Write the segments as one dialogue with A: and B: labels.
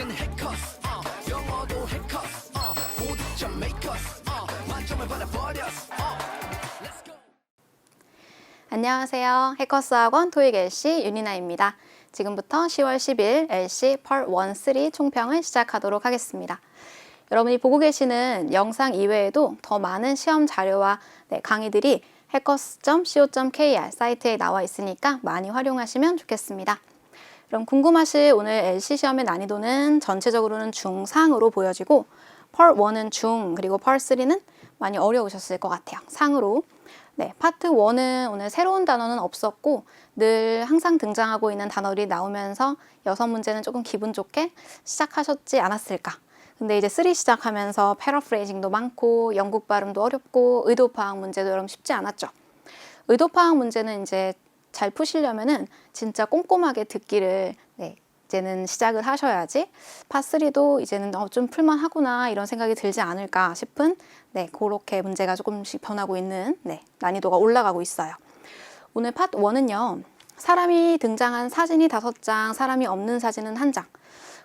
A: 우리는 해커스 영어도 해커스 고득점 메이커스 만점을 받아버렸어 Let's go.
B: 안녕하세요. 해커스 학원 토익 LC 윤이나입니다. 지금부터 10월 10일 LC Part 1, 3 총평을 시작하도록 하겠습니다. 여러분이 보고 계시는 영상 이외에도 더 많은 시험 자료와 강의들이 hackers.co.kr 사이트에 나와 있으니까 많이 활용하시면 좋겠습니다. 그럼 궁금하실 오늘 LC 시험의 난이도는 전체적으로는 중상으로 보여지고 Part 1은 중, 그리고 Part 3는 많이 어려우셨을 것 같아요. 상으로. 네, 파트 1은 오늘 새로운 단어는 없었고 늘 항상 등장하고 있는 단어들이 나오면서 6문제는 조금 기분 좋게 시작하셨지 않았을까. 근데 이제 3 시작하면서 패러프레이징도 많고 영국 발음도 어렵고 의도 파악 문제도 여러분 쉽지 않았죠. 의도 파악 문제는 이제 잘 푸시려면은 진짜 꼼꼼하게 듣기를 이제는 시작을 하셔야지 파3도 이제는 좀 풀만하구나 이런 생각이 들지 않을까 싶은 그렇게 문제가 조금씩 변하고 있는 난이도가 올라가고 있어요. 오늘 파트 1은요. 사람이 등장한 사진이 5장, 사람이 없는 사진은 1장.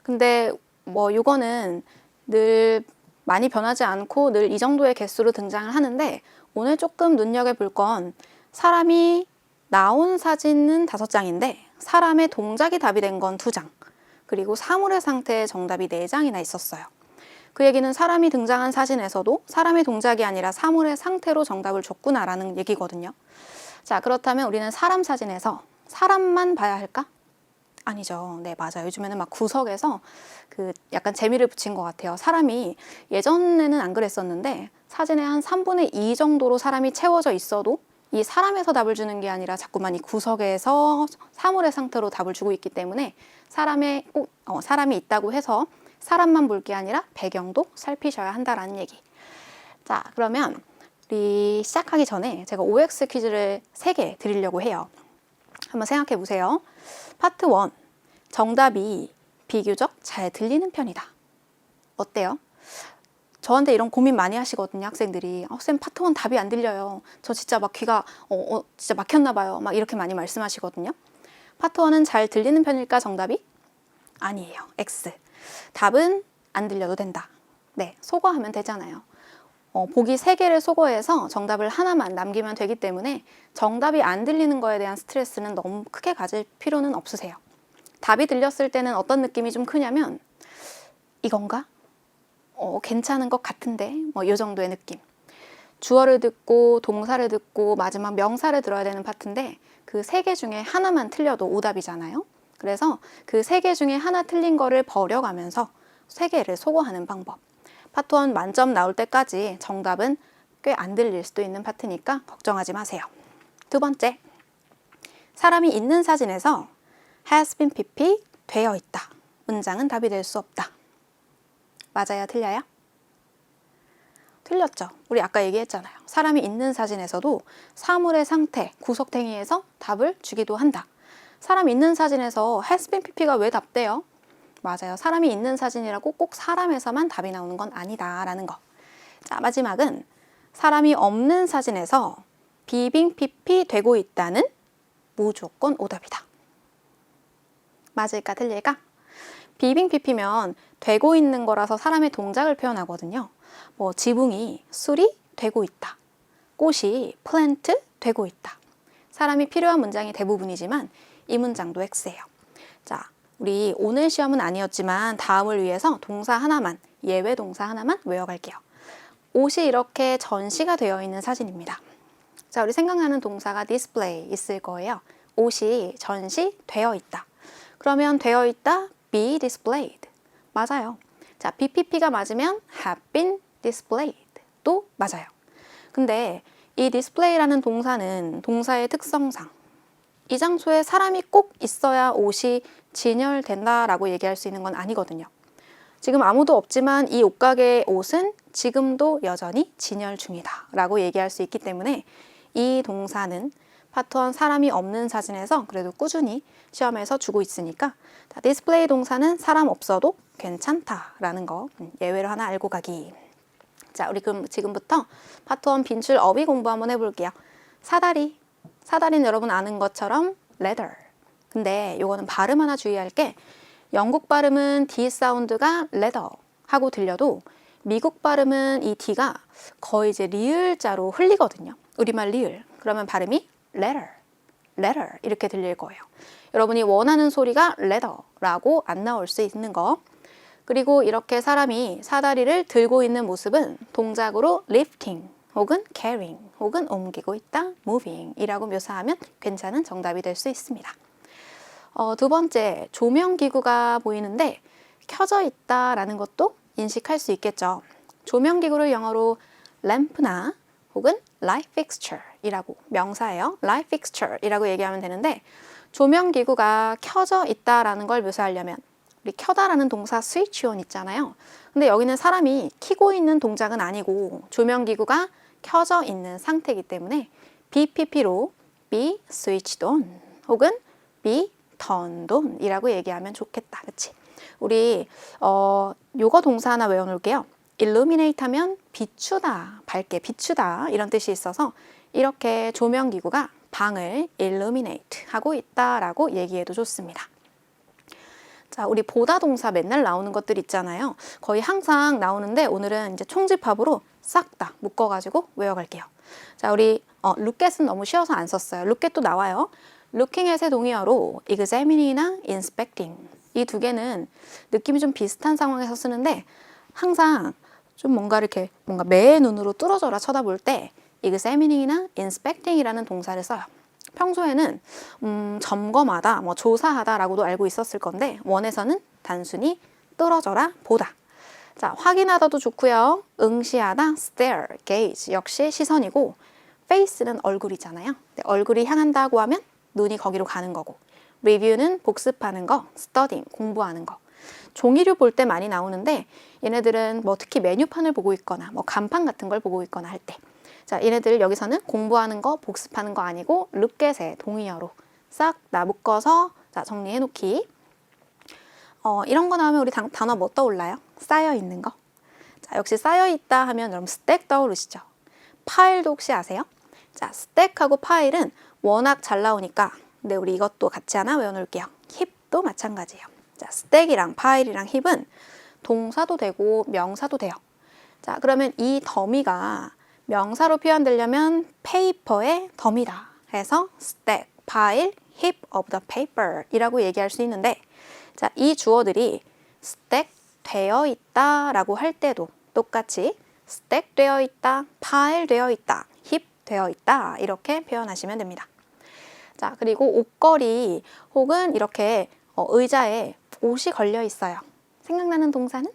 B: 근데 뭐 이거는 늘 많이 변하지 않고 늘 이 정도의 개수로 등장을 하는데 오늘 조금 눈여겨볼 건 사람이 나온 사진은 5장인데 사람의 동작이 답이 된 건 2장, 그리고 사물의 상태의 정답이 4장이나 있었어요. 그 얘기는 사람이 등장한 사진에서도 사람의 동작이 아니라 사물의 상태로 정답을 줬구나라는 얘기거든요. 자, 그렇다면 우리는 사람 사진에서 사람만 봐야 할까? 아니죠. 네, 맞아요. 요즘에는 막 구석에서 약간 재미를 붙인 것 같아요. 사람이 예전에는 안 그랬었는데 사진의 한 3분의 2 정도로 사람이 채워져 있어도 이 사람에서 답을 주는 게 아니라 자꾸만 이 구석에서 사물의 상태로 답을 주고 있기 때문에 사람이 있다고 해서 사람만 볼 게 아니라 배경도 살피셔야 한다라는 얘기. 자, 그러면 우리 시작하기 전에 제가 OX 퀴즈를 3개 드리려고 해요. 한번 생각해 보세요. 파트 1, 정답이 비교적 잘 들리는 편이다. 어때요? 저한테 이런 고민 많이 하시거든요, 학생들이. 쌤, 파트 1 답이 안 들려요. 저 진짜 막 귀가 진짜 막혔나 봐요. 막 이렇게 많이 말씀하시거든요. 파트 1은 잘 들리는 편일까, 정답이? 아니에요. X. 답은 안 들려도 된다. 네, 소거하면 되잖아요. 보기 3개를 소거해서 정답을 하나만 남기면 되기 때문에 정답이 안 들리는 거에 대한 스트레스는 너무 크게 가질 필요는 없으세요. 답이 들렸을 때는 어떤 느낌이 좀 크냐면 이건가? 괜찮은 것 같은데 뭐 이 정도의 느낌. 주어를 듣고 동사를 듣고 마지막 명사를 들어야 되는 파트인데 그 3개 중에 하나만 틀려도 오답이잖아요. 그래서 그 3개 중에 하나 틀린 거를 버려가면서 3개를 소거하는 방법. 파트 1 만점 나올 때까지 정답은 꽤 안 들릴 수도 있는 파트니까 걱정하지 마세요. 2번째, 사람이 있는 사진에서 has been pp 되어 있다. 문장은 답이 될 수 없다. 맞아요? 틀려요? 틀렸죠? 우리 아까 얘기했잖아요. 사람이 있는 사진에서도 사물의 상태, 구석탱이에서 답을 주기도 한다. 사람이 있는 사진에서 has been pp가 왜 답돼요? 맞아요. 사람이 있는 사진이라고 꼭 사람에서만 답이 나오는 건 아니다라는 거. 자, 마지막은 사람이 없는 사진에서 being pp 되고 있다는 무조건 오답이다. 맞을까 틀릴까? being pp면 되고 있는 거라서 사람의 동작을 표현하거든요. 뭐 지붕이 술이 되고 있다. 꽃이 plant 되고 있다. 사람이 필요한 문장이 대부분이지만 이 문장도 X예요. 자, 우리 오늘 시험은 아니었지만 다음을 위해서 동사 하나만, 예외 동사 하나만 외워갈게요. 옷이 이렇게 전시가 되어 있는 사진입니다. 자, 우리 생각나는 동사가 display 있을 거예요. 옷이 전시되어 있다. 그러면 되어 있다, be displayed. 맞아요. 자, BPP가 맞으면 have been displayed 또 맞아요. 근데 이 display라는 동사는 동사의 특성상 이 장소에 사람이 꼭 있어야 옷이 진열된다라고 얘기할 수 있는 건 아니거든요. 지금 아무도 없지만 이 옷가게의 옷은 지금도 여전히 진열 중이다 라고 얘기할 수 있기 때문에 이 동사는 파트 1 사람이 없는 사진에서 그래도 꾸준히 시험에서 주고 있으니까 디스플레이 동사는 사람 없어도 괜찮다라는 거 예외로 하나 알고 가기. 자, 우리 그럼 지금부터 파트 1 빈줄 어휘 공부 한번 해볼게요. 사다리. 사다리는 여러분 아는 것처럼 leather. 근데 요거는 발음 하나 주의할 게 영국 발음은 D 사운드가 leather 하고 들려도 미국 발음은 이 D가 거의 이제 리을자로 흘리거든요. 우리말 리을. 그러면 발음이 letter, letter 이렇게 들릴 거예요. 여러분이 원하는 소리가 leather라고 안 나올 수 있는 거. 그리고 이렇게 사람이 사다리를 들고 있는 모습은 동작으로 lifting 혹은 carrying 혹은 옮기고 있다, moving 이라고 묘사하면 괜찮은 정답이 될 수 있습니다. 두 번째, 조명기구가 보이는데 켜져 있다라는 것도 인식할 수 있겠죠. 조명기구를 영어로 lamp나 혹은 light fixture 이라고 명사예요. light fixture 이라고 얘기하면 되는데 조명기구가 켜져 있다라는 걸 묘사하려면 우리 켜다라는 동사 switch on 있잖아요. 근데 여기는 사람이 켜고 있는 동작은 아니고 조명기구가 켜져 있는 상태이기 때문에 BPP로 be switched on 혹은 be turned on 이라고 얘기하면 좋겠다. 그치? 우리 요거 동사 하나 외워놓을게요. illuminate 하면 비추다, 밝게 비추다 이런 뜻이 있어서 이렇게 조명기구가 방을 illuminate 하고 있다라고 얘기해도 좋습니다. 자, 우리 보다 동사 맨날 나오는 것들 있잖아요. 거의 항상 나오는데 오늘은 이제 총집합으로 싹 다 묶어가지고 외워갈게요. 자, 우리 look at은 너무 쉬워서 안 썼어요. look at도 나와요. looking at의 동의어로 examining이나 inspecting 이 두 개는 느낌이 좀 비슷한 상황에서 쓰는데 항상 좀 뭔가 이렇게 뭔가 매의 눈으로 뚫어져라 쳐다볼 때 examining이나 inspecting이라는 동사를 써요. 평소에는 점검하다, 뭐 조사하다라고도 알고 있었을 건데 원에서는 단순히 뚫어져라 보다. 자, 확인하다도 좋고요. 응시하다, stare, gaze 역시 시선이고 face는 얼굴이잖아요. 얼굴이 향한다고 하면 눈이 거기로 가는 거고 review는 복습하는 거, studying 공부하는 거. 종이류 볼 때 많이 나오는데 얘네들은 뭐 특히 메뉴판을 보고 있거나 뭐 간판 같은 걸 보고 있거나 할 때 자, 얘네들 여기서는 공부하는 거, 복습하는 거 아니고 look at의 동의어로 싹 다 묶어서 자, 정리해 놓기. 이런 거 나오면 우리 단어 뭐 떠올라요? 쌓여 있는 거. 자, 역시 쌓여 있다 하면 여러분 스택 떠오르시죠? 파일도 혹시 아세요? 자, 스택하고 파일은 워낙 잘 나오니까 근데 우리 이것도 같이 하나 외워놓을게요. 힙도 마찬가지예요. 자, 스택이랑 파일이랑 힙은 동사도 되고 명사도 돼요. 자, 그러면 이 더미가 명사로 표현되려면 페이퍼의 더미다 해서 stack, pile, heap of the paper 이라고 얘기할 수 있는데 자, 이 주어들이 stack 되어 있다 라고 할 때도 똑같이 stack 되어 있다, pile 되어 있다, heap 되어 있다 이렇게 표현하시면 됩니다. 자, 그리고 옷걸이 혹은 이렇게 의자에 옷이 걸려 있어요. 생각나는 동사는?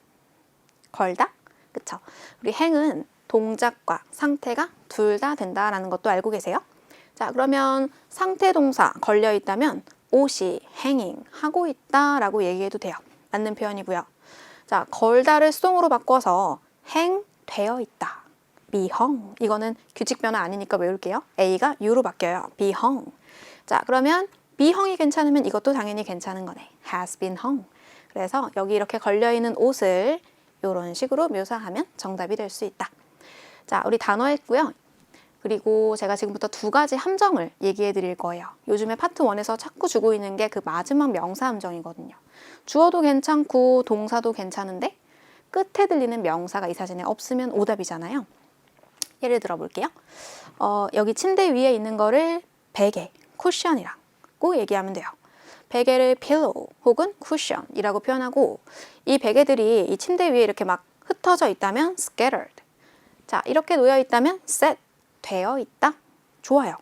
B: 걸다? 그쵸? 우리 행은 동작과 상태가 둘 다 된다라는 것도 알고 계세요? 자, 그러면 상태 동사 걸려 있다면 옷이 hanging 하고 있다라고 얘기해도 돼요. 맞는 표현이고요. 자, 걸다를 수동으로 바꿔서 hang 되어 있다. be hung. 이거는 규칙 변화 아니니까 외울게요. A가 U로 바뀌어요. be hung. 자, 그러면 be hung이 괜찮으면 이것도 당연히 괜찮은 거네. has been hung. 그래서 여기 이렇게 걸려 있는 옷을 이런 식으로 묘사하면 정답이 될 수 있다. 자, 우리 단어 했고요. 그리고 제가 지금부터 두 가지 함정을 얘기해 드릴 거예요. 요즘에 파트 1에서 자꾸 주고 있는 게 그 마지막 명사 함정이거든요. 주어도 괜찮고 동사도 괜찮은데 끝에 들리는 명사가 이 사진에 없으면 오답이잖아요. 예를 들어 볼게요. 여기 침대 위에 있는 거를 베개, 쿠션이라고 얘기하면 돼요. 베개를 pillow 혹은 cushion이라고 표현하고 이 베개들이 이 침대 위에 이렇게 막 흩어져 있다면 scattered. 자, 이렇게 놓여 있다면 set 되어 있다. 좋아요.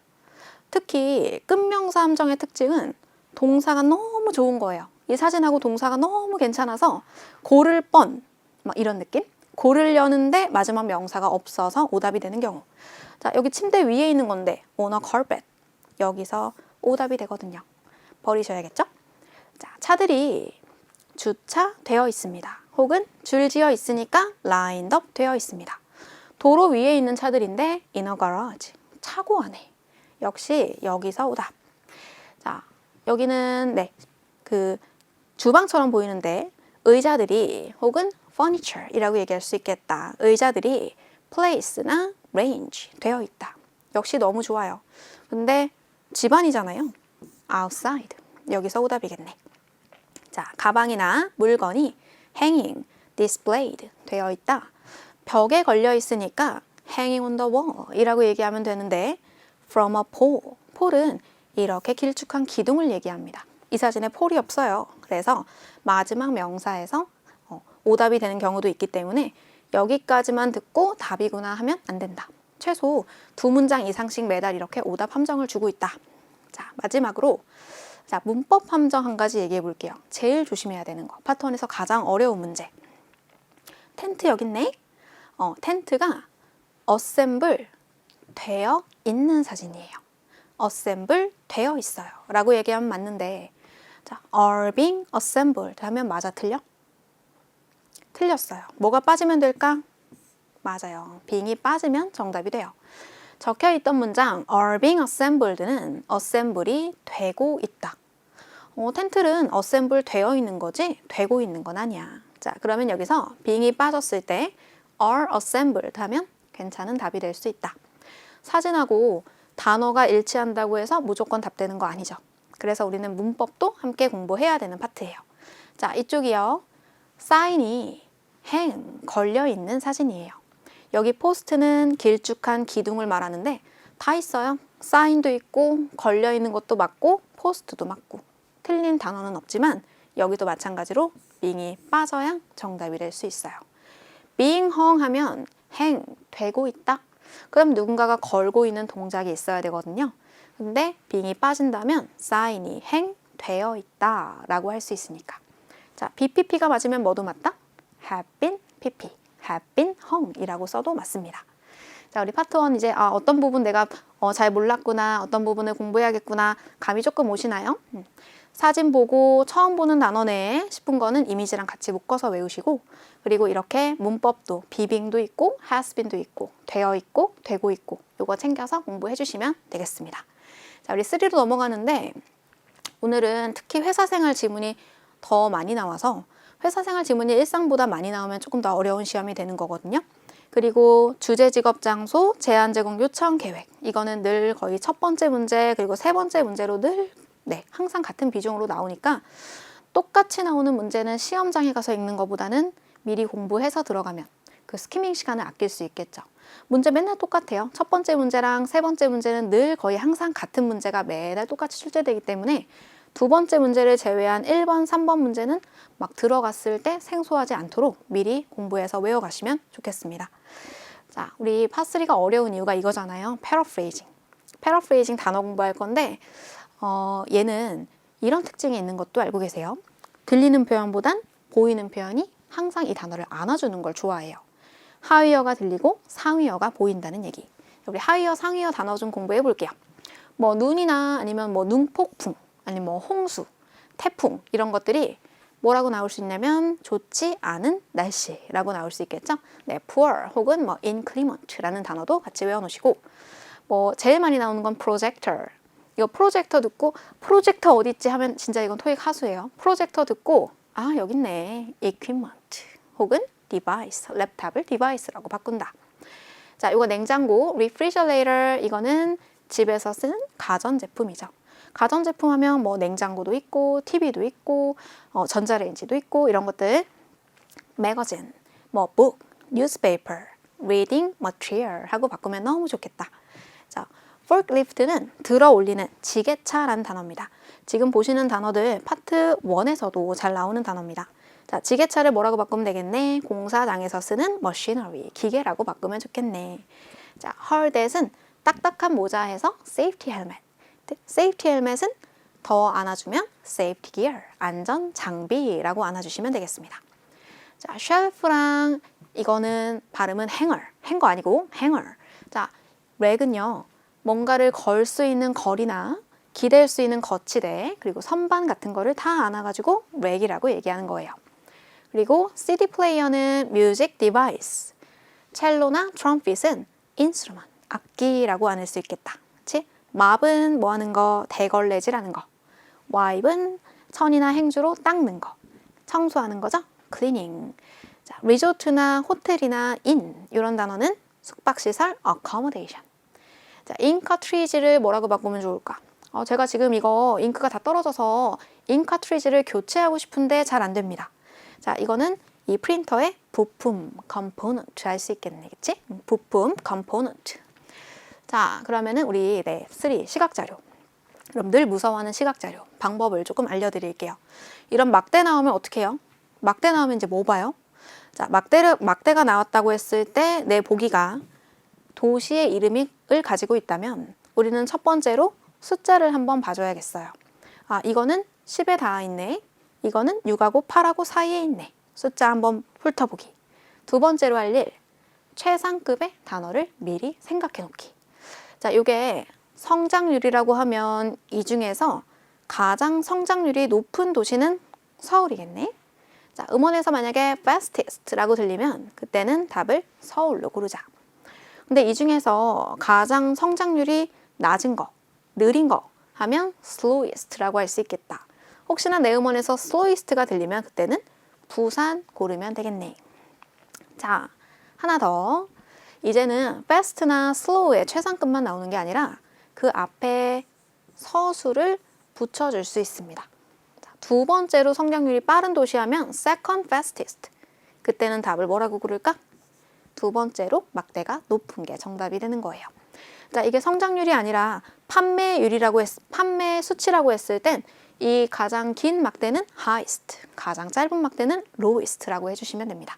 B: 특히 끝명사 함정의 특징은 동사가 너무 좋은 거예요. 이 사진하고 동사가 너무 괜찮아서 고를 뻔 막 이런 느낌? 고르려는데 마지막 명사가 없어서 오답이 되는 경우. 자, 여기 침대 위에 있는 건데 on a carpet. 여기서 오답이 되거든요. 버리셔야겠죠? 자, 차들이 주차되어 있습니다. 혹은 줄지어 있으니까 lined up 되어 있습니다. 도로 위에 있는 차들인데 in a garage, 차고 안에. 역시 여기서 오답. 자, 여기는 네, 그 주방처럼 보이는데 의자들이 혹은 furniture이라고 얘기할 수 있겠다. 의자들이 place나 range 되어 있다. 역시 너무 좋아요. 근데 집안이잖아요. outside. 여기서 오답이겠네. 자, 가방이나 물건이 hanging, displayed 되어 있다. 벽에 걸려 있으니까 hanging on the wall 이라고 얘기하면 되는데 from a pole, pole은 이렇게 길쭉한 기둥을 얘기합니다. 이 사진에 폴이 없어요. 그래서 마지막 명사에서 오답이 되는 경우도 있기 때문에 여기까지만 듣고 답이구나 하면 안 된다. 최소 2문장 이상씩 매달 이렇게 오답 함정을 주고 있다. 자, 마지막으로 자, 문법 함정 한 가지 얘기해 볼게요. 제일 조심해야 되는 거. 파트 1에서 가장 어려운 문제. 텐트 여기 있네. 텐트가 assemble 되어 있는 사진이에요. assemble 되어 있어요. 라고 얘기하면 맞는데 자, are being assembled 하면 맞아 틀려? 틀렸어요. 뭐가 빠지면 될까? 맞아요. being이 빠지면 정답이 돼요. 적혀있던 문장 are being assembled는 assemble이 되고 있다. 텐트는 assemble 되어 있는 거지 되고 있는 건 아니야. 자, 그러면 여기서 being이 빠졌을 때 are assembled 하면 괜찮은 답이 될 수 있다. 사진하고 단어가 일치한다고 해서 무조건 답되는 거 아니죠. 그래서 우리는 문법도 함께 공부해야 되는 파트예요. 자, 이쪽이요. 사인이 hang, 걸려있는 사진이에요. 여기 포스트는 길쭉한 기둥을 말하는데 다 있어요. 사인도 있고 걸려있는 것도 맞고 포스트도 맞고 틀린 단어는 없지만 여기도 마찬가지로 being이 빠져야 정답이 될 수 있어요. being hung 하면 hang, 되고 있다. 그럼 누군가가 걸고 있는 동작이 있어야 되거든요. 근데 being이 빠진다면 사인이 hang, 되어 있다 라고 할 수 있으니까. 자, BPP가 맞으면 뭐도 맞다? have been PP, have been hung 이라고 써도 맞습니다. 자, 우리 파트 1 이제 어떤 부분 내가 잘 몰랐구나, 어떤 부분을 공부해야겠구나 감이 조금 오시나요? 사진 보고 처음 보는 단어네 싶은 거는 이미지랑 같이 묶어서 외우시고 그리고 이렇게 문법도 비빙도 있고 has been도 있고 되어 있고 되고 있고 요거 챙겨서 공부해 주시면 되겠습니다. 자, 우리 3로 넘어가는데 오늘은 특히 회사생활 지문이 더 많이 나와서 회사생활 지문이 일상보다 많이 나오면 조금 더 어려운 시험이 되는 거거든요. 그리고 주제, 직업, 장소, 제안, 제공, 요청, 계획 이거는 늘 거의 첫 번째 문제 그리고 세 번째 문제로 늘 항상 같은 비중으로 나오니까 똑같이 나오는 문제는 시험장에 가서 읽는 것보다는 미리 공부해서 들어가면 그 스키밍 시간을 아낄 수 있겠죠. 문제 맨날 똑같아요. 첫 번째 문제랑 세 번째 문제는 늘 거의 항상 같은 문제가 매달 똑같이 출제되기 때문에 두 번째 문제를 제외한 1번, 3번 문제는 막 들어갔을 때 생소하지 않도록 미리 공부해서 외워가시면 좋겠습니다. 자, 우리 파3가 어려운 이유가 이거잖아요. paraphrasing. paraphrasing 단어 공부할 건데 얘는 이런 특징이 있는 것도 알고 계세요. 들리는 표현보단 보이는 표현이 항상 이 단어를 안아주는 걸 좋아해요. 하위어가 들리고 상위어가 보인다는 얘기. 우리 하위어, 상위어 단어 좀 공부해 볼게요. 뭐 눈이나 아니면 뭐 눈폭풍, 아니면 뭐 홍수, 태풍 이런 것들이 뭐라고 나올 수 있냐면 좋지 않은 날씨라고 나올 수 있겠죠. 네, poor 혹은 뭐 inclement라는 단어도 같이 외워놓으시고 뭐 제일 많이 나오는 건 projector. 이거 프로젝터 듣고 프로젝터 어디 있지 하면 진짜 이건 토익 하수예요. 프로젝터 듣고 여기 있네. equipment 혹은 device, 랩탑을 device라고 바꾼다. 자, 이거 냉장고 refrigerator 이거는 집에서 쓰는 가전제품이죠. 가전제품 하면 뭐 냉장고도 있고 TV도 있고 전자레인지도 있고 이런 것들 magazine, 뭐 book, newspaper, reading material 하고 바꾸면 너무 좋겠다. 자, forklift는 들어 올리는 지게차라는 단어입니다. 지금 보시는 단어들 파트 1에서도 잘 나오는 단어입니다. 자, 지게차를 뭐라고 바꾸면 되겠네? 공사장에서 쓰는 machinery, 기계라고 바꾸면 좋겠네. 자, hard hat은 딱딱한 모자에서 safety helmet. safety helmet은 더 안아주면 safety gear, 안전 장비라고 안아주시면 되겠습니다. 자, shelf랑 이거는 발음은 hanger 아니고 hanger. 자, 렉은요, 뭔가를 걸 수 있는 걸이나 기댈 수 있는 거치대 그리고 선반 같은 거를 다 안아가지고 렉이라고 얘기하는 거예요. 그리고 CD 플레이어는 music device, 첼로나 트럼펫은 instrument, 악기라고 안을 수 있겠다. 그치? 맙은 뭐 하는 거, 대걸레질하는 거. 와입은 천이나 행주로 닦는 거. 청소하는 거죠? cleaning. 자, 리조트나 호텔이나 인 이런 단어는 숙박시설 accommodation. 자, 잉커트리지를 뭐라고 바꾸면 좋을까? 제가 지금 이거 잉크가 다 떨어져서 잉크 카트리지를 교체하고 싶은데 잘 안 됩니다. 자, 이거는 이 프린터의 부품, component 알 수 있겠네, 그치? 부품, component. 자, 그러면은 우리 3 시각자료. 그럼 늘 무서워하는 시각자료 방법을 조금 알려드릴게요. 이런 막대 나오면 어떻게 해요? 막대 나오면 이제 뭐 봐요? 자, 막대가 나왔다고 했을 때 내 보기가 도시의 이름을 가지고 있다면 우리는 첫 번째로 숫자를 한번 봐줘야겠어요. 아, 이거는 10에 닿아 있네. 이거는 6하고 8하고 사이에 있네. 숫자 한번 훑어보기. 두 번째로 할 일, 최상급의 단어를 미리 생각해 놓기. 자, 이게 성장률이라고 하면 이 중에서 가장 성장률이 높은 도시는 서울이겠네. 자, 음원에서 만약에 fastest라고 들리면 그때는 답을 서울로 고르자. 근데 이 중에서 가장 성장률이 낮은 거, 느린 거 하면 slowest라고 할 수 있겠다. 혹시나 내 음원에서 slowest가 들리면 그때는 부산 고르면 되겠네. 자, 하나 더. 이제는 fast나 slow의 최상급만 나오는 게 아니라 그 앞에 서술을 붙여줄 수 있습니다. 자, 두 번째로 성장률이 빠른 도시 하면 second fastest. 그때는 답을 뭐라고 고를까? 두 번째로 막대가 높은 게 정답이 되는 거예요. 자, 이게 성장률이 아니라 판매 수치라고 했을 땐 이 가장 긴 막대는 highest, 가장 짧은 막대는 lowest라고 해주시면 됩니다.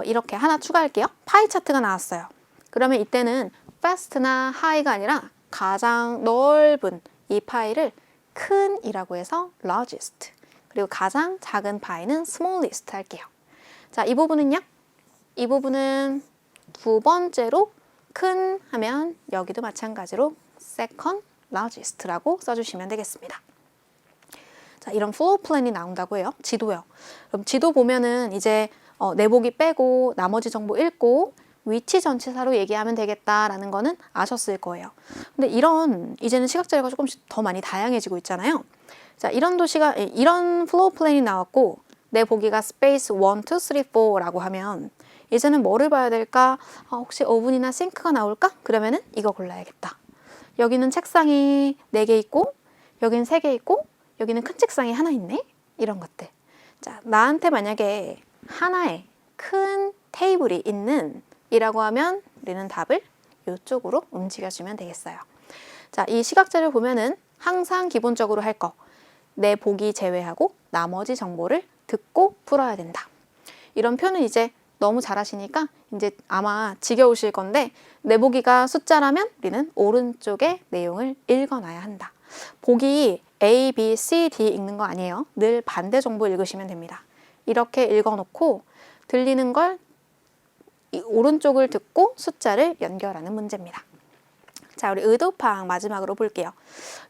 B: 이렇게 하나 추가할게요. 파이 차트가 나왔어요. 그러면 이때는 fast나 high가 아니라 가장 넓은 이 파이를 큰이라고 해서 largest, 그리고 가장 작은 파이는 smallest 할게요. 자, 이 부분은요? 이 부분은 두 번째로 큰 하면 여기도 마찬가지로 second largest라고 써주시면 되겠습니다. 자, 이런 플로우 플랜이 나온다고 해요. 지도요. 그럼 지도 보면은 이제 내보기 빼고 나머지 정보 읽고 위치 전치사로 얘기하면 되겠다라는 거는 아셨을 거예요. 근데 이제는 시각자료가 조금씩 더 많이 다양해지고 있잖아요. 자, 이런 플로우 플랜이 나왔고 내 보기가 스페이스 1, 2, 3, 4라고 하면 이제는 뭐를 봐야 될까? 혹시 오븐이나 싱크가 나올까? 그러면은 이거 골라야겠다. 여기는 책상이 4개 있고 여기는 3개 있고 여기는 큰 책상이 하나 있네? 이런 것들. 자, 나한테 만약에 하나의 큰 테이블이 있는 이라고 하면 우리는 답을 이쪽으로 움직여주면 되겠어요. 자, 이 시각자를 보면은 항상 기본적으로 할 거. 내 보기 제외하고 나머지 정보를 듣고 풀어야 된다. 이런 표는 이제 너무 잘하시니까 이제 아마 지겨우실 건데 내 보기가 숫자라면 우리는 오른쪽의 내용을 읽어놔야 한다. 보기 A, B, C, D 읽는 거 아니에요. 늘 반대 정보 읽으시면 됩니다. 이렇게 읽어놓고 들리는 걸 오른쪽을 듣고 숫자를 연결하는 문제입니다. 자, 우리 의도파악 마지막으로 볼게요.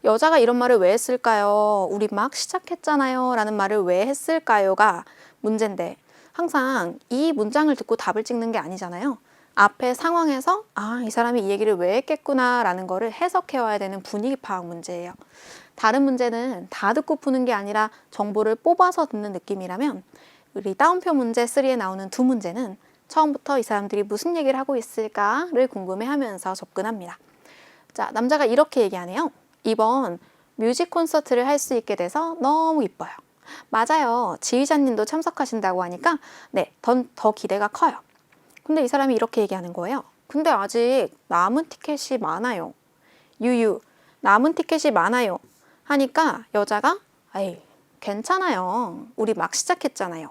B: 여자가 이런 말을 왜 했을까요? 우리 막 시작했잖아요 라는 말을 왜 했을까요가 문제인데 항상 이 문장을 듣고 답을 찍는 게 아니잖아요. 앞에 상황에서 이 사람이 이 얘기를 왜 했겠구나 라는 거를 해석해 와야 되는 분위기 파악 문제예요. 다른 문제는 다 듣고 푸는 게 아니라 정보를 뽑아서 듣는 느낌이라면 우리 따옴표 문제 3에 나오는 두 문제는 처음부터 이 사람들이 무슨 얘기를 하고 있을까를 궁금해하면서 접근합니다. 자, 남자가 이렇게 얘기하네요. 이번 뮤직 콘서트를 할 수 있게 돼서 너무 이뻐요. 맞아요. 지휘자님도 참석하신다고 하니까 네, 더 기대가 커요. 근데 이 사람이 이렇게 얘기하는 거예요. 근데 아직 남은 티켓이 많아요. 남은 티켓이 많아요. 하니까 여자가 에이, 괜찮아요. 우리 막 시작했잖아요.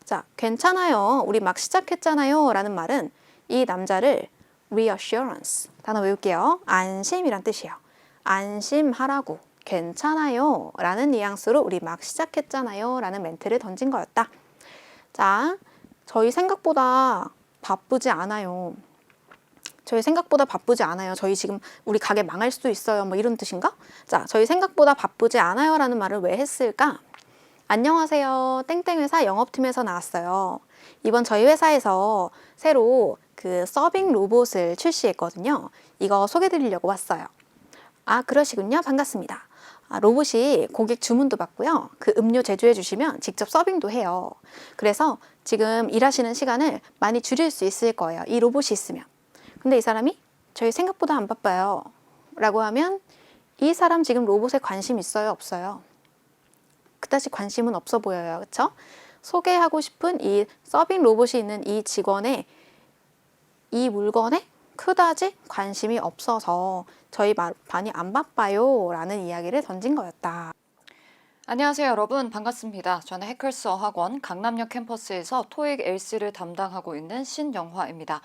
B: 자, 괜찮아요. 우리 막 시작했잖아요. 라는 말은 이 남자를 reassurance, 단어 외울게요. 안심이란 뜻이에요. 안심하라고, 괜찮아요. 라는 뉘앙스로 우리 막 시작했잖아요. 라는 멘트를 던진 거였다. 자, 저희 생각보다 바쁘지 않아요. 저희 생각보다 바쁘지 않아요. 저희 지금 우리 가게 망할 수도 있어요. 뭐 이런 뜻인가? 자, 저희 생각보다 바쁘지 않아요. 라는 말을 왜 했을까? 안녕하세요. 땡땡 회사 영업팀에서 나왔어요. 이번 저희 회사에서 새로 그 서빙 로봇을 출시했거든요. 이거 소개드리려고 왔어요. 아, 그러시군요. 반갑습니다. 로봇이 고객 주문도 받고요. 그 음료 제조해 주시면 직접 서빙도 해요. 그래서 지금 일하시는 시간을 많이 줄일 수 있을 거예요. 이 로봇이 있으면. 근데 이 사람이 저희 생각보다 안 바빠요. 라고 하면 이 사람 지금 로봇에 관심 있어요? 없어요? 그다지 관심은 없어 보여요. 그렇죠? 소개하고 싶은 이 서빙 로봇이 있는 이 직원의 이 물건에 그다지 관심이 없어서 저희 반이 안 바빠요 라는 이야기를 던진 거였다.
C: 안녕하세요 여러분, 반갑습니다. 저는 해커스 어학원 강남역 캠퍼스에서 토익 LC를 담당하고 있는 신영화입니다.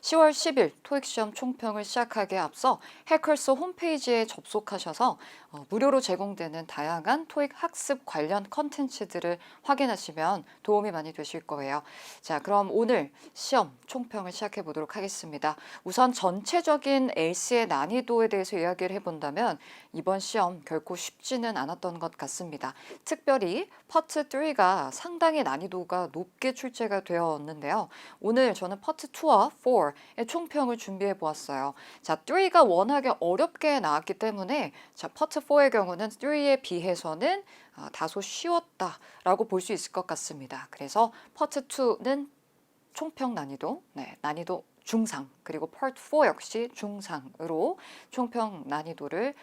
C: 10월 10일 토익 시험 총평을 시작하기에 앞서 해커스 홈페이지에 접속하셔서 무료로 제공되는 다양한 토익 학습 관련 컨텐츠들을 확인하시면 도움이 많이 되실 거예요. 자, 그럼 오늘 시험 총평을 시작해 보도록 하겠습니다. 우선 전체적인 LC의 난이도에 대해서 이야기를 해본다면 이번 시험 결코 쉽지는 않았던 것 같습니다. 특별히 파트 3가 상당히 난이도가 높게 출제가 되었는데요. 오늘 저는 파트 2와 4의 총평을 준비해 보았어요. 자, 3가 워낙에 어렵게 나왔기 때문에 자, 파트 4의 경우는 3에 비해서는 다소 쉬웠다라고 볼 수 있을 것 같습니다. 그래서 파트 2는 총평 난이도, 난이도 중상, 그리고 파트 4 역시 중상으로 총평 난이도를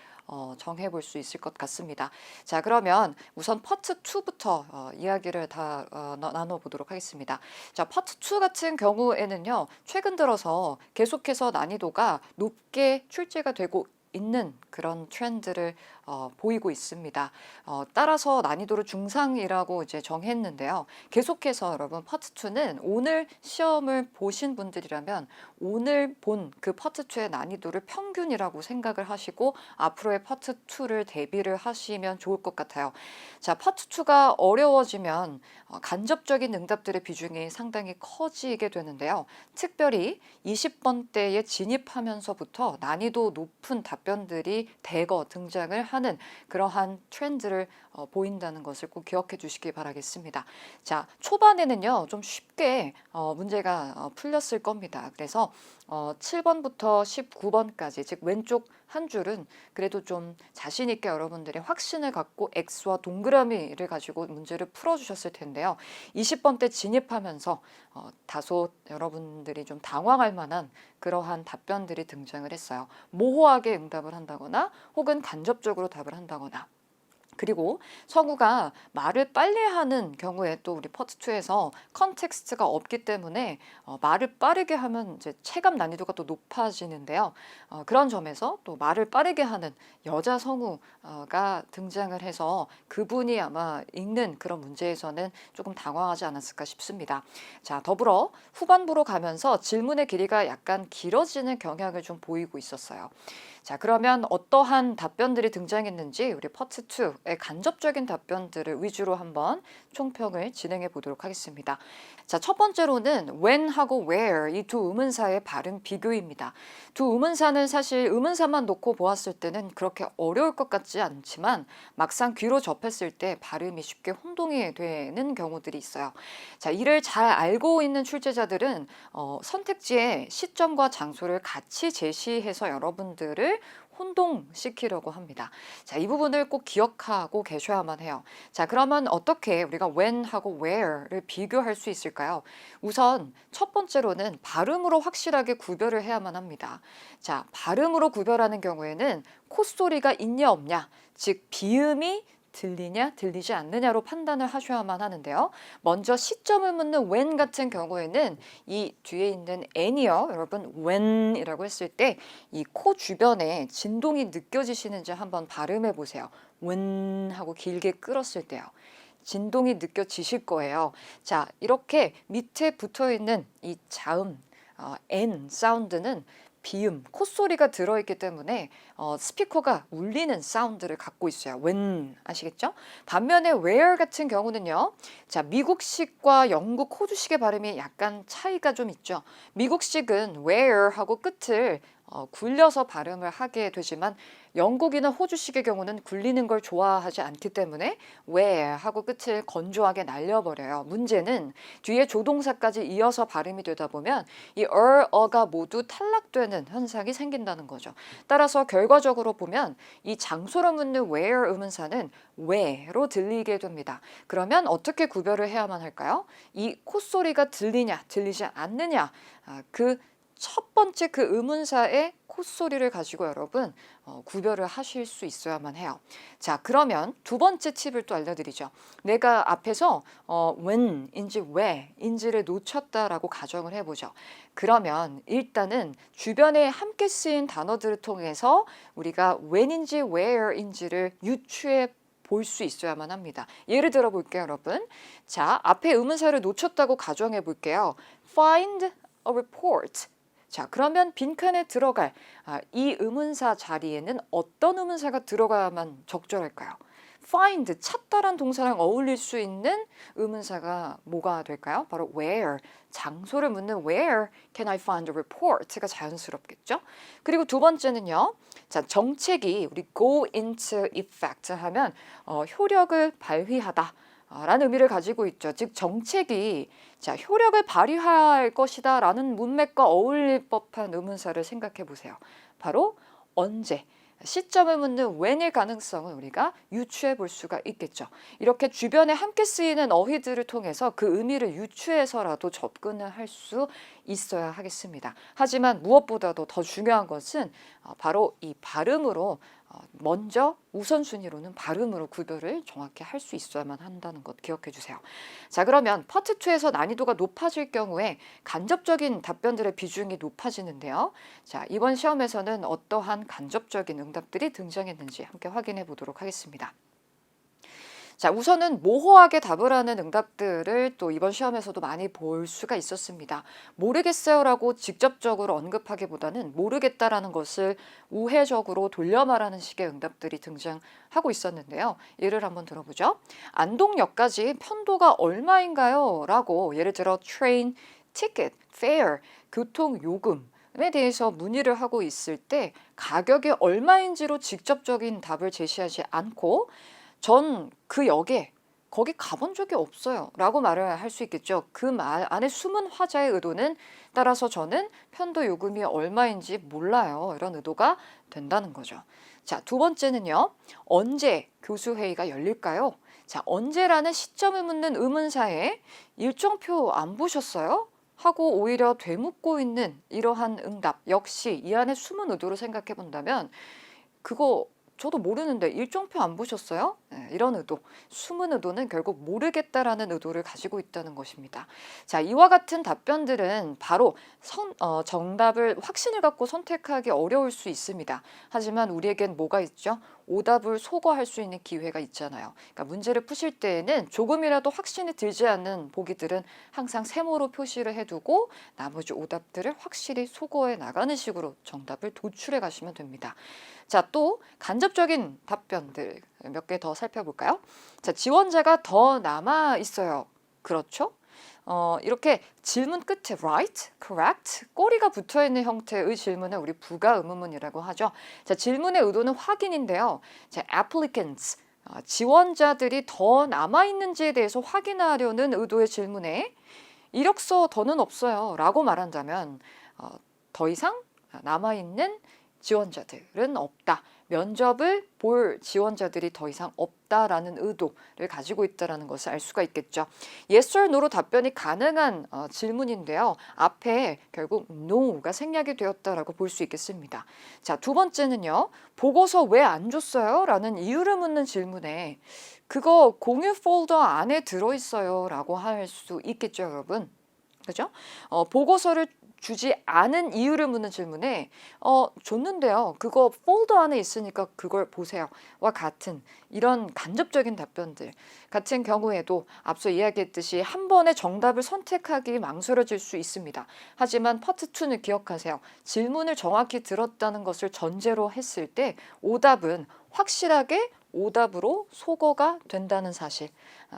C: 정해볼 수 있을 것 같습니다. 자, 그러면 우선 파트 2부터 이야기를 다 나눠보도록 하겠습니다. 자, 파트 2 같은 경우에는요, 최근 들어서 계속해서 난이도가 높게 출제가 되고 있는 그런 트렌드를 보이고 있습니다. 따라서 난이도를 중상이라고 이제 정했는데요. 계속해서 여러분 파트 2는 오늘 시험을 보신 분들이라면 오늘 본 그 파트 2의 난이도를 평균이라고 생각을 하시고 앞으로의 파트 2를 대비를 하시면 좋을 것 같아요. 자, 파트 2가 어려워지면 간접적인 응답들의 비중이 상당히 커지게 되는데요. 특별히 20번대에 진입하면서부터 난이도 높은 답변들이 대거 등장을 하는 그러한 트렌드를 보인다는 것을 꼭 기억해 주시기 바라겠습니다. 자, 초반에는요 좀 쉽게 문제가 풀렸을 겁니다. 그래서 7번부터 19번까지 즉 왼쪽 한 줄은 그래도 좀 자신 있게 여러분들이 확신을 갖고 X와 동그라미를 가지고 문제를 풀어주셨을 텐데요. 20번대 진입하면서 다소 여러분들이 좀 당황할 만한 그러한 답변들이 등장을 했어요. 모호하게 응답을 한다거나 혹은 간접적으로 답을 한다거나, 그리고 서구가 말을 빨리 하는 경우에 또 우리 파트 2에서 컨텍스트가 없기 때문에 말을 빠르게 하면 이제 체감 난이도가 또 높아지는데요. 그런 점에서 또 말을 빠르게 하는 여자 성우가 등장을 해서 그분이 아마 읽는 그런 문제에서는 조금 당황하지 않았을까 싶습니다. 자, 더불어 후반부로 가면서 질문의 길이가 약간 길어지는 경향을 좀 보이고 있었어요. 자, 그러면 어떠한 답변들이 등장했는지 우리 파트 2의 간접적인 답변들을 위주로 한번 총평을 진행해 보도록 하겠습니다. 자, 첫 번째로는 when하고 where 이 두 의문사의 발음 비교입니다. 두 의문사는 사실 의문사만 놓고 보았을 때는 그렇게 어려울 것 같지 않지만 막상 귀로 접했을 때 발음이 쉽게 혼동이 되는 경우들이 있어요. 자, 이를 잘 알고 있는 출제자들은 선택지에 시점과 장소를 같이 제시해서 여러분들을 혼동시키려고 합니다. 자, 이 부분을 꼭 기억하고 계셔야만 해요. 자, 그러면 어떻게 우리가 when하고 where를 비교할 수 있을까요? 우선 첫 번째로는 발음으로 확실하게 구별을 해야만 합니다. 자, 발음으로 구별하는 경우에는 콧소리가 있냐 없냐, 즉 비음이 들리냐 들리지 않느냐로 판단을 하셔야만 하는데요. 먼저 시점을 묻는 when 같은 경우에는 이 뒤에 있는 n이요, 여러분 when이라고 했을 때 이 코 주변에 진동이 느껴지시는지 한번 발음해 보세요. when 하고 길게 끌었을 때요. 진동이 느껴지실 거예요. 자, 이렇게 밑에 붙어 있는 이 자음 n 사운드는 비음, 콧소리가 들어있기 때문에 스피커가 울리는 사운드를 갖고 있어요. when 아시겠죠? 반면에 where 같은 경우는요. 자, 미국식과 영국, 호주식의 발음이 약간 차이가 좀 있죠. 미국식은 where 하고 끝을 굴려서 발음을 하게 되지만 영국이나 호주식의 경우는 굴리는 걸 좋아하지 않기 때문에 where 하고 끝을 건조하게 날려버려요. 문제는 뒤에 조동사까지 이어서 발음이 되다 보면 이 어가 모두 탈락되는 현상이 생긴다는 거죠. 따라서 결과적으로 보면 이 장소로 묻는 where 의문사는 where로 들리게 됩니다. 그러면 어떻게 구별을 해야만 할까요? 이 콧소리가 들리냐 들리지 않느냐, 그 첫 번째 그 의문사의 콧소리를 가지고 여러분 구별을 하실 수 있어야만 해요. 자, 그러면 두 번째 팁을 또 알려드리죠. 내가 앞에서 when인지 whe인지를 놓쳤다라고 가정을 해보죠. 그러면 일단은 주변에 함께 쓰인 단어들을 통해서 우리가 when인지 where인지를 유추해 볼 수 있어야만 합니다. 예를 들어 볼게요, 여러분. 자, 앞에 의문사를 놓쳤다고 가정해 볼게요. Find a report. 자, 그러면 빈칸에 들어갈 이 의문사 자리에는 어떤 의문사가 들어가야만 적절할까요? find, 찾다란 동사랑 어울릴 수 있는 의문사가 뭐가 될까요? 바로 where, 장소를 묻는 where can I find a report가 자연스럽겠죠? 그리고 두 번째는요. 자, 정책이 우리 go into effect 하면 효력을 발휘하다 라는 의미를 가지고 있죠. 즉 정책이 자, 효력을 발휘할 것이다 라는 문맥과 어울릴 법한 의문사를 생각해 보세요. 바로 언제, 시점을 묻는 when일 가능성을 우리가 유추해 볼 수가 있겠죠. 이렇게 주변에 함께 쓰이는 어휘들을 통해서 그 의미를 유추해서라도 접근을 할 수 있어야 하겠습니다. 하지만 무엇보다도 더 중요한 것은 바로 이 발음으로 먼저 우선순위로는 발음으로 구별을 정확히 할 수 있어야만 한다는 것 기억해 주세요. 자, 그러면 파트 2에서 난이도가 높아질 경우에 간접적인 답변들의 비중이 높아지는데요. 자, 이번 시험에서는 어떠한 간접적인 응답들이 등장했는지 함께 확인해 보도록 하겠습니다. 자, 우선은 모호하게 답을 하는 응답들을 또 이번 시험에서도 많이 볼 수가 있었습니다. 모르겠어요라고 직접적으로 언급하기보다는 모르겠다라는 것을 우회적으로 돌려 말하는 식의 응답들이 등장하고 있었는데요. 예를 한번 들어보죠. 안동역까지 편도가 얼마인가요? 라고 예를 들어 train, ticket, fare, 교통요금에 대해서 문의를 하고 있을 때 가격이 얼마인지로 직접적인 답을 제시하지 않고 전 그 역에 거기 가본 적이 없어요 라고 말을 할 수 있겠죠. 그 말 안에 숨은 화자의 의도는 따라서 저는 편도 요금이 얼마인지 몰라요 이런 의도가 된다는 거죠. 자, 두 번째는요. 언제 교수회의가 열릴까요? 자, 언제라는 시점을 묻는 의문사에 일정표 안 보셨어요? 하고 오히려 되묻고 있는 이러한 응답 역시 이 안에 숨은 의도로 생각해 본다면 그거 저도 모르는데 일정표 안 보셨어요? 네, 이런 의도, 숨은 의도는 결국 모르겠다라는 의도를 가지고 있다는 것입니다. 자, 이와 같은 답변들은 바로 정답을 확신을 갖고 선택하기 어려울 수 있습니다. 하지만 우리에겐 뭐가 있죠? 오답을 소거할 수 있는 기회가 있잖아요. 그러니까 문제를 푸실 때에는 조금이라도 확신이 들지 않는 보기들은 항상 세모로 표시를 해두고 나머지 오답들을 확실히 소거해 나가는 식으로 정답을 도출해 가시면 됩니다. 자, 또 간접적인 답변들 몇 개 더 살펴볼까요? 자, 지원자가 더 남아 있어요. 그렇죠? 이렇게 질문 끝에 right, correct, 꼬리가 붙어있는 형태의 질문을 우리 부가 의문문이라고 하죠. 자, 질문의 의도는 확인인데요. 자, applicants, 지원자들이 더 남아있는지에 대해서 확인하려는 의도의 질문에 이력서 더는 없어요 라고 말한다면 더 이상 남아있는 지원자들은 없다. 면접을 볼 지원자들이 더 이상 없다라는 의도를 가지고 있다는 것을 알 수가 있겠죠. Yes or No로 답변이 가능한 질문인데요. 앞에 결국 No가 생략이 되었다라고 볼 수 있겠습니다. 자, 두 번째는요. 보고서 왜 안 줬어요? 라는 이유를 묻는 질문에 그거 공유 폴더 안에 들어있어요 라고 할 수 있겠죠, 여러분. 그죠? 보고서를 주지 않은 이유를 묻는 질문에 줬는데요. 그거 폴더 안에 있으니까 그걸 보세요. 와 같은 이런 간접적인 답변들 같은 경우에도 앞서 이야기했듯이 한 번에 정답을 선택하기 망설여질 수 있습니다. 하지만 파트 2는 기억하세요. 질문을 정확히 들었다는 것을 전제로 했을 때 오답은 확실하게 오답으로 소거가 된다는 사실.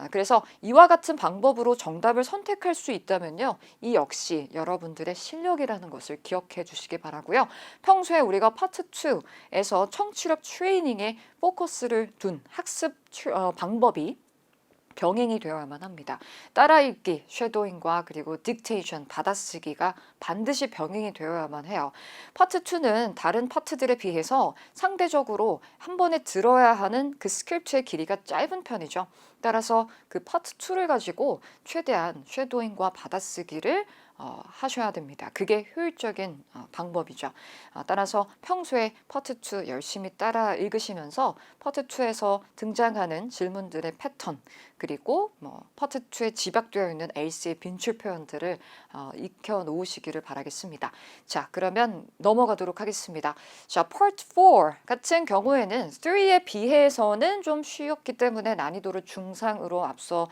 C: 그래서 이와 같은 방법으로 정답을 선택할 수 있다면요. 이 역시 여러분들의 실력이라는 것을 기억해 주시기 바라고요. 평소에 우리가 파트 2에서 청취력 트레이닝에 포커스를 둔 학습 방법이 병행이 되어야만 합니다. 따라읽기, 쉐도잉과 그리고 딕테이션, 받아쓰기가 반드시 병행이 되어야만 해요. 파트 2는 다른 파트들에 비해서 상대적으로 한 번에 들어야 하는 그 스크립트의 길이가 짧은 편이죠. 따라서 그 파트 2를 가지고 최대한 쉐도잉과 받아쓰기를 하셔야 됩니다. 그게 효율적인 방법이죠. 따라서 평소에 파트 2 열심히 따라 읽으시면서 파트 2에서 등장하는 질문들의 패턴 그리고 파트 2에 집약되어 있는 LC의 빈출 표현들을 익혀 놓으시기를 바라겠습니다. 자, 그러면 넘어가도록 하겠습니다. 자, Part 4 같은 경우에는 3에 비해서는 좀 쉬웠기 때문에 난이도를 중상으로 앞서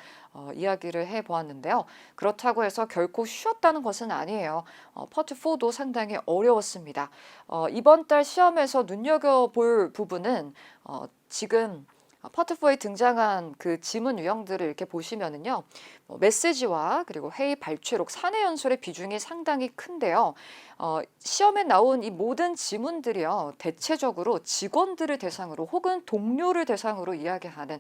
C: 이야기를 해보았는데요. 그렇다고 해서 결코 쉬웠다는 것은 아니에요. 파트 4도 상당히 어려웠습니다. 이번 달 시험에서 눈여겨볼 부분은 지금 파트 4에 등장한 그 지문 유형들을 이렇게 보시면은요, 메시지와 그리고 회의 발췌록, 사내 연설의 비중이 상당히 큰데요. 시험에 나온 이 모든 지문들이요, 대체적으로 직원들을 대상으로 혹은 동료를 대상으로 이야기하는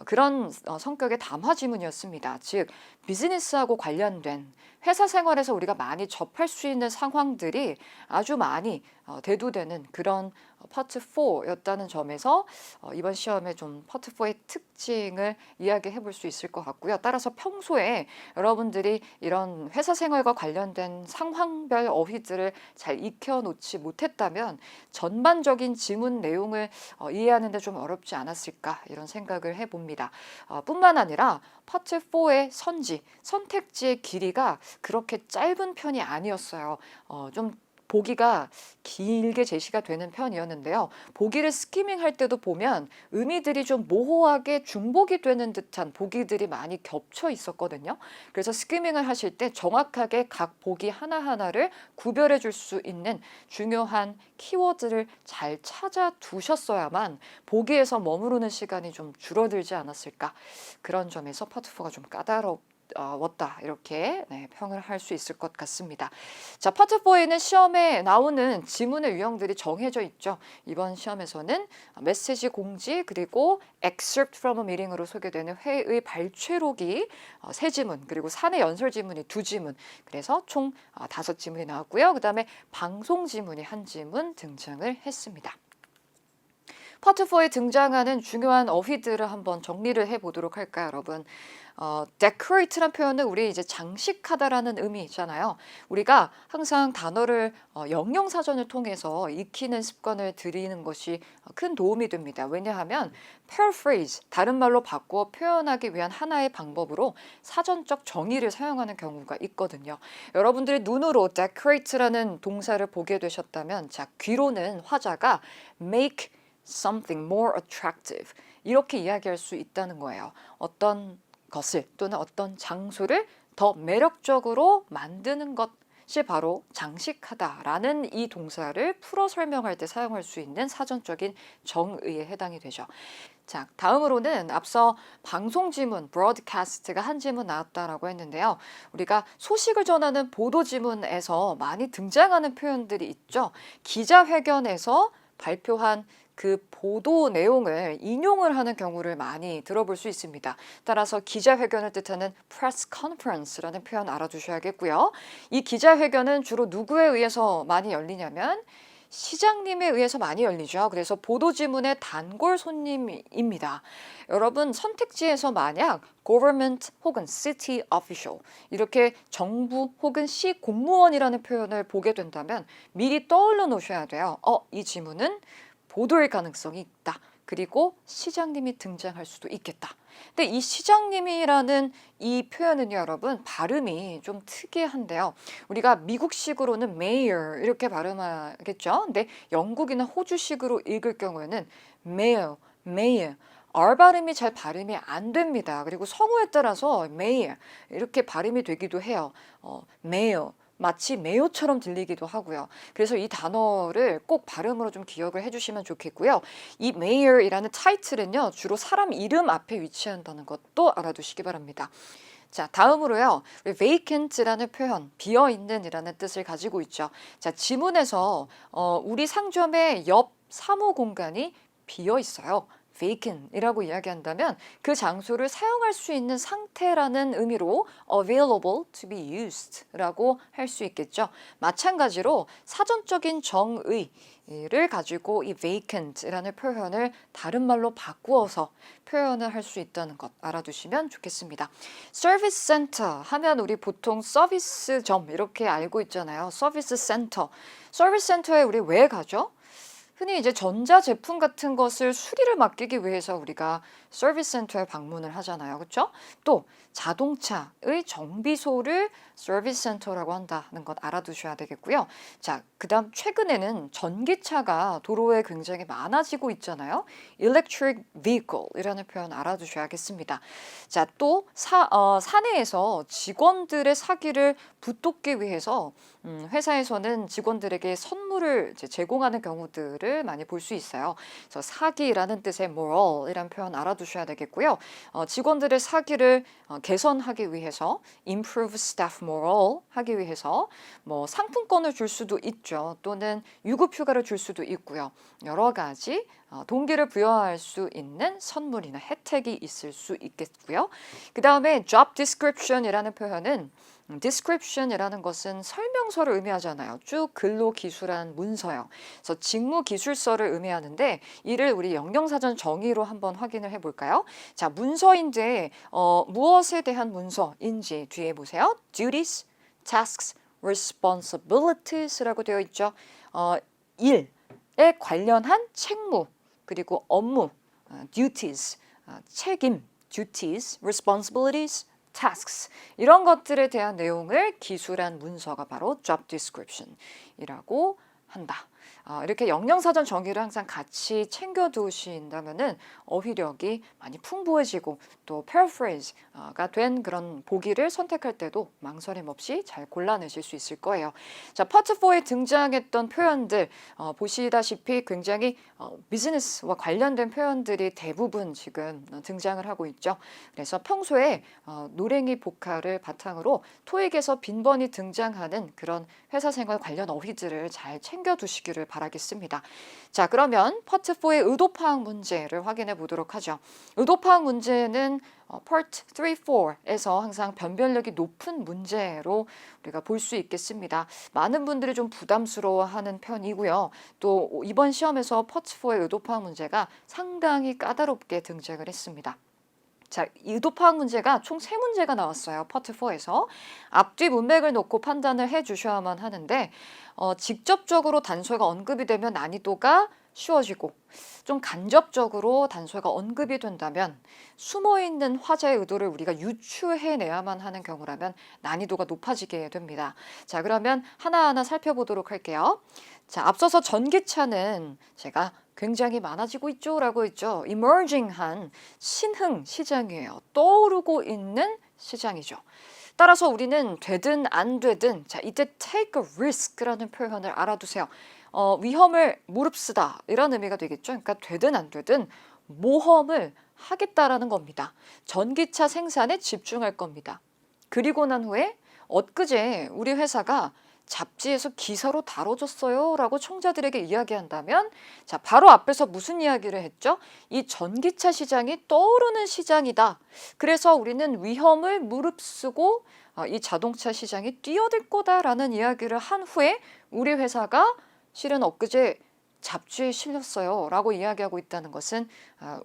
C: 그런 성격의 담화 지문이었습니다. 즉, 비즈니스하고 관련된 회사 생활에서 우리가 많이 접할 수 있는 상황들이 아주 많이 대두되는 그런 파트 4였다는 점에서 이번 시험에 좀 파트 4의 특징을 이야기해 볼 수 있을 것 같고요. 따라서 평소에 여러분들이 이런 회사 생활과 관련된 상황별 어휘들을 잘 익혀놓지 못했다면 전반적인 지문 내용을 이해하는 데 좀 어렵지 않았을까 이런 생각을 해봅니다. 뿐만 아니라 파트 4의 선택지의 길이가 그렇게 짧은 편이 아니었어요. 좀 보기가 길게 제시가 되는 편이었는데요. 보기를 스키밍 할 때도 보면 의미들이 좀 모호하게 중복이 되는 듯한 보기들이 많이 겹쳐 있었거든요. 그래서 스키밍을 하실 때 정확하게 각 보기 하나하나를 구별해 줄 수 있는 중요한 키워드를 잘 찾아 두셨어야만 보기에서 머무르는 시간이 좀 줄어들지 않았을까. 그런 점에서 파트 4가 좀 까다롭다 이렇게 평을 할 수 있을 것 같습니다. 자, 파트 4에는 시험에 나오는 지문의 유형들이 정해져 있죠. 이번 시험에서는 메시지 공지 그리고 excerpt from a meeting으로 소개되는 회의 발췌록이 3지문 그리고 사내 연설 지문이 2지문 그래서 총 5지문이 나왔고요. 그 다음에 방송 지문이 1지문 등장을 했습니다. 파트 4에 등장하는 중요한 어휘들을 한번 정리를 해보도록 할까요, 여러분? decorate란 표현은 우리 이제 장식하다라는 의미잖아요. 우리가 항상 단어를 영영사전을 통해서 익히는 습관을 들이는 것이 큰 도움이 됩니다. 왜냐하면 paraphrase, 다른 말로 바꾸어 표현하기 위한 하나의 방법으로 사전적 정의를 사용하는 경우가 있거든요. 여러분들이 눈으로 decorate라는 동사를 보게 되셨다면 자, 귀로는 화자가 make something more attractive 이렇게 이야기할 수 있다는 거예요. 어떤 것을 또는 어떤 장소를 더 매력적으로 만드는 것이 바로 장식하다라는 이 동사를 풀어 설명할 때 사용할 수 있는 사전적인 정의에 해당이 되죠. 자, 다음으로는 앞서 방송 지문, broadcast가 1지문 나왔다라고 했는데요. 우리가 소식을 전하는 보도 지문에서 많이 등장하는 표현들이 있죠. 기자회견에서 발표한 그 보도 내용을 인용을 하는 경우를 많이 들어볼 수 있습니다. 따라서 기자회견을 뜻하는 press conference라는 표현 알아두셔야겠고요. 이 기자회견은 주로 누구에 의해서 많이 열리냐면 시장님에 의해서 많이 열리죠. 그래서 보도지문의 단골 손님입니다. 여러분 선택지에서 만약 government 혹은 city official 이렇게 정부 혹은 시 공무원이라는 표현을 보게 된다면 미리 떠올려 놓으셔야 돼요. 이 지문은 보도일 가능성이 있다. 그리고 시장님이 등장할 수도 있겠다. 근데 이 시장님이라는 이 표현은요, 여러분 발음이 좀 특이한데요. 우리가 미국식으로는 mayor 이렇게 발음하겠죠. 근데 영국이나 호주식으로 읽을 경우에는 mayor R 발음이 잘 발음이 안 됩니다. 그리고 성우에 따라서 mayor 이렇게 발음이 되기도 해요. mayor 마치 메요처럼 들리기도 하고요. 그래서 이 단어를 꼭 발음으로 좀 기억을 해주시면 좋겠고요. 이 mayor이라는 타이틀은요, 주로 사람 이름 앞에 위치한다는 것도 알아두시기 바랍니다. 자, 다음으로요, vacant라는 표현, 비어있는이라는 뜻을 가지고 있죠. 자, 지문에서 우리 상점의 옆 사무 공간이 비어 있어요. vacant이라고 이야기한다면 그 장소를 사용할 수 있는 상태라는 의미로 available to be used라고 할 수 있겠죠. 마찬가지로 사전적인 정의를 가지고 이 vacant이라는 표현을 다른 말로 바꾸어서 표현을 할 수 있다는 것 알아두시면 좋겠습니다. 서비스 센터 하면 우리 보통 서비스점 이렇게 알고 있잖아요. 서비스 센터. 서비스 센터에 우리 왜 가죠? 흔히 이제 전자제품 같은 것을 수리를 맡기기 위해서 우리가 서비스 센터에 방문을 하잖아요. 그렇죠? 또 자동차의 정비소를 서비스 센터라고 한다는 것 알아두셔야 되겠고요. 자, 그다음 최근에는 전기차가 도로에 굉장히 많아지고 있잖아요. electric vehicle이라는 표현 알아두셔야겠습니다. 자, 또 사내에서 직원들의 사기를 붙돋기 위해서 회사에서는 직원들에게 선물을 이제 제공하는 경우들을 많이 볼 수 있어요. 그래서 사기라는 뜻의 moral이라는 표현 알아두셔야 되겠고요. 직원들의 사기를 개선하기 위해서 improve staff morale 하기 위해서 뭐 상품권을 줄 수도 있죠. 또는 유급휴가를 줄 수도 있고요. 여러 가지 동기를 부여할 수 있는 선물이나 혜택이 있을 수 있겠고요. 그 다음에 job description이라는 표현은 description이라는 것은 설명서를 의미하잖아요. 쭉 근로 기술한 문서요. 그래서 직무 기술서를 의미하는데 이를 우리 영영사전 정의로 한번 확인을 해볼까요? 자, 문서인데 무엇에 대한 문서인지 뒤에 보세요. duties, tasks, responsibilities라고 되어 있죠. 일에 관련한 책무 그리고 업무, duties, 책임, duties, responsibilities, tasks 이런 것들에 대한 내용을 기술한 문서가 바로 job description이라고 한다. 이렇게 영영사전 정의를 항상 같이 챙겨두신다면은 어휘력이 많이 풍부해지고 또 paraphrase가 된 그런 보기를 선택할 때도 망설임 없이 잘 골라내실 수 있을 거예요. 자, 파트 4에 등장했던 표현들 보시다시피 굉장히 비즈니스와 관련된 표현들이 대부분 지금 등장을 하고 있죠. 그래서 평소에 노랭이 보카를 바탕으로 토익에서 빈번히 등장하는 그런 회사 생활 관련 어휘들을 잘 챙겨두시기를 바라겠습니다. 자, 그러면 파트 4의 의도 파악 문제를 확인해 보도록 하죠. 의도 파악 문제는 Part 3, 4에서 항상 변별력이 높은 문제로 우리가 볼 수 있겠습니다. 많은 분들이 좀 부담스러워하는 편이고요. 또 이번 시험에서 Part 4의 의도 파악 문제가 상당히 까다롭게 등장을 했습니다. 자, 의도 파악 문제가 총 3문제가 나왔어요. 파트 4에서. 앞뒤 문맥을 놓고 판단을 해 주셔야만 하는데 직접적으로 단서가 언급이 되면 난이도가 쉬워지고 좀 간접적으로 단서가 언급이 된다면 숨어있는 화자의 의도를 우리가 유추해내야만 하는 경우라면 난이도가 높아지게 됩니다. 자, 그러면 하나하나 살펴보도록 할게요. 자, 앞서서 전기차는 제가 굉장히 많아지고 있죠 라고 했죠. emerging한 신흥 시장이에요. 떠오르고 있는 시장이죠. 따라서 우리는 되든 안 되든 자, 이때 take a risk라는 표현을 알아두세요. 위험을 무릅쓰다 이런 의미가 되겠죠. 그러니까 되든 안 되든 모험을 하겠다라는 겁니다. 전기차 생산에 집중할 겁니다. 그리고 난 후에 엊그제 우리 회사가 잡지에서 기사로 다뤄졌어요 라고 총자들에게 이야기한다면 자, 바로 앞에서 무슨 이야기를 했죠? 이 전기차 시장이 떠오르는 시장이다. 그래서 우리는 위험을 무릅쓰고 이 자동차 시장이 뛰어들 거다라는 이야기를 한 후에 우리 회사가 실은 엊그제 잡지에 실렸어요 라고 이야기하고 있다는 것은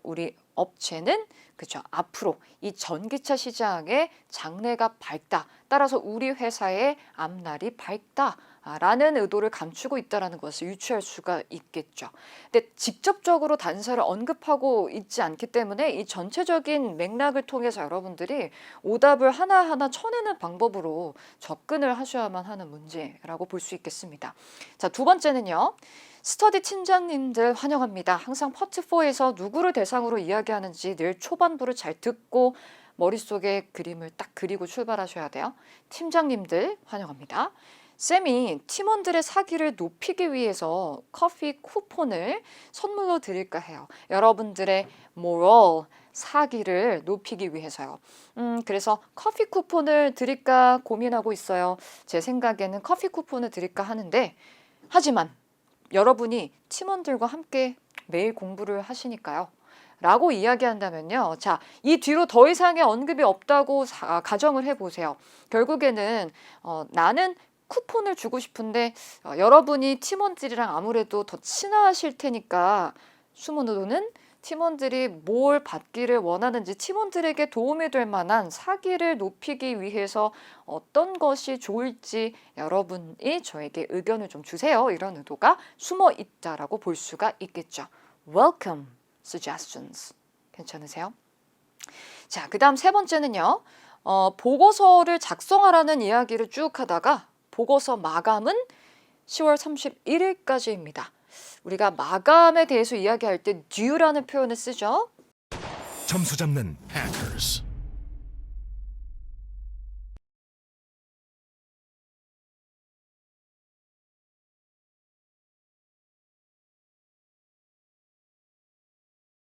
C: 우리 업체는 그죠, 앞으로 이 전기차 시장의 장래가 밝다. 따라서 우리 회사의 앞날이 밝다. 라는 의도를 감추고 있다는 것을 유추할 수가 있겠죠. 근데 직접적으로 단서를 언급하고 있지 않기 때문에 이 전체적인 맥락을 통해서 여러분들이 오답을 하나하나 쳐내는 방법으로 접근을 하셔야만 하는 문제라고 볼 수 있겠습니다. 자, 두 번째는요. 스터디 팀장님들 환영합니다. 항상 파트 4에서 누구를 대상으로 이야기하는지 늘 초반부를 잘 듣고 머릿속에 그림을 딱 그리고 출발하셔야 돼요. 팀장님들 환영합니다. 쌤이 팀원들의 사기를 높이기 위해서 커피 쿠폰을 선물로 드릴까 해요. 여러분들의 모럴, 사기를 높이기 위해서요. 그래서 커피 쿠폰을 드릴까 고민하고 있어요. 제 생각에는 커피 쿠폰을 드릴까 하는데 하지만 여러분이 팀원들과 함께 매일 공부를 하시니까요. 라고 이야기한다면요. 자, 이 뒤로 더 이상의 언급이 없다고 가정을 해보세요. 결국에는 나는 쿠폰을 주고 싶은데 여러분이 팀원들이랑 아무래도 더 친하실 테니까 숨어놓는 팀원들이 뭘 받기를 원하는지 팀원들에게 도움이 될 만한 사기를 높이기 위해서 어떤 것이 좋을지 여러분이 저에게 의견을 좀 주세요. 이런 의도가 숨어 있다라고 볼 수가 있겠죠. Welcome suggestions. 괜찮으세요? 자, 그 다음 세 번째는요. 보고서를 작성하라는 이야기를 쭉 하다가 보고서 마감은 10월 31일까지입니다. 우리가 마감에 대해서 이야기할 때 due라는 표현을 쓰죠.
D: 점수 잡는 hackers.